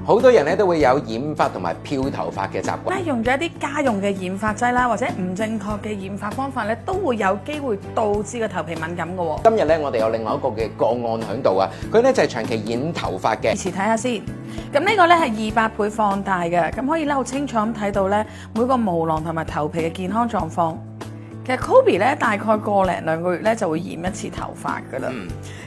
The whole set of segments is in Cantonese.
好多人咧都會有染髮同埋漂頭髮嘅習慣。用咗一啲家用嘅染髮劑啦，或者唔正確嘅染髮方法咧，都會有機會導致個頭皮敏感嘅喎。今日咧，我哋有另外一個嘅個案喺度啊，佢咧就係長期染頭髮嘅。以前睇下先，咁呢個咧係200倍放大嘅，咁可以咧好清楚咁睇到咧每個毛囊同埋頭皮嘅健康狀況。其實 Kobe 咧大概1零2個月咧就會染一次頭髮噶啦。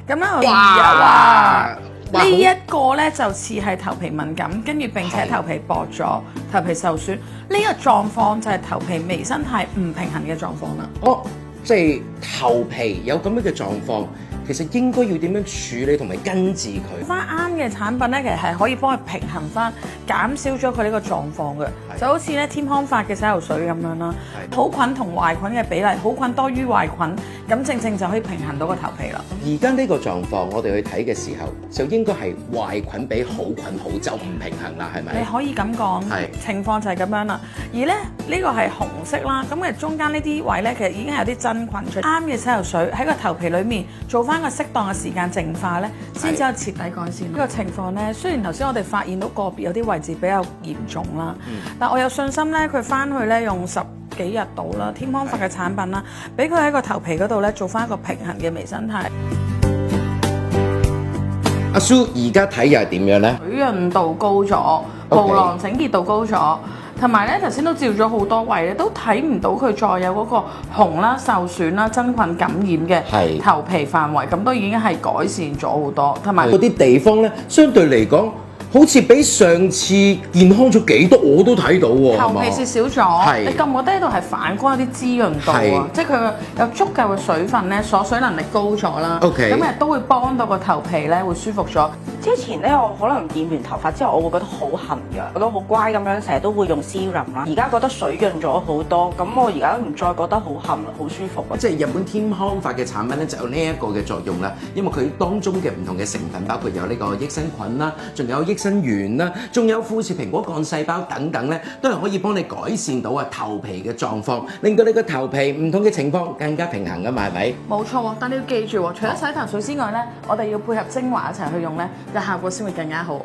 咁咧哇！呢一個咧就似係頭皮敏感，跟住並且頭皮薄咗、頭皮受損，呢個狀況就係頭皮微生態唔平衡嘅狀況啦。哦，即係頭皮有咁樣嘅狀況，其實應該要點樣處理同埋根治佢？翻啱嘅產品咧，其實係可以幫佢平衡翻，減少咗佢呢個狀況嘅。就好似咧天康髮嘅洗頭水咁樣啦，好菌同壞菌嘅比例，好菌多於壞菌，咁正正就可以平衡到個頭皮啦。而家呢個狀況，我哋去睇嘅時候，就應該係壞菌比好菌好，就唔平衡啦，係咪？你可以咁講，情況就係咁樣啦。而咧呢個係紅色啦，咁嘅中間呢啲位咧，其實已經係有啲真菌出。啱嘅洗頭水喺個頭皮裏面做翻個適當嘅時間淨化咧，先至有徹底改善。呢個情況咧，雖然頭先我哋發現到個別有啲位置比較嚴重啦，但我有信心咧，佢翻去咧用10幾日到啦，天康髮嘅產品啦，俾佢喺個頭皮嗰度咧做翻一個平衡嘅微生態。阿蘇而家睇又係點樣咧？水潤度高咗，毛囊整潔度高咗，同埋咧頭先都照咗好多位咧，都睇唔到佢再有嗰個紅啦、受損啦、真菌感染嘅頭皮範圍，咁都已經係改善咗好多，同埋嗰啲地方咧，相對嚟講，好似比上次健康咗幾多，我都睇到喎。頭皮屑少咗，你撳個低度係反光有啲滋潤度啊，即係佢有足夠嘅水分咧，鎖水能力高咗啦。咁其實都會幫到個頭皮咧會舒服咗。之前咧，我可能染完頭髮之後，我會覺得好痕㗎，覺得好乖咁樣，成日都會用 serum 啦。而家覺得水潤咗好多，咁我而家唔再覺得好痕啦，好舒服。即係日本天康髮嘅產品咧，就有呢一個嘅作用啦。因為佢當中嘅唔同嘅成分，包括有呢個益生菌啦，仲有益生元啦，仲有富視蘋果幹細胞等等咧，都係可以幫你改善到頭皮嘅狀況，令到你個頭皮唔同嘅情況更加平衡㗎嘛，係咪？冇錯喎，但你要記住喎，除咗洗頭水之外咧，我哋要配合精華一齊去用咧，嘅效果先會更加好。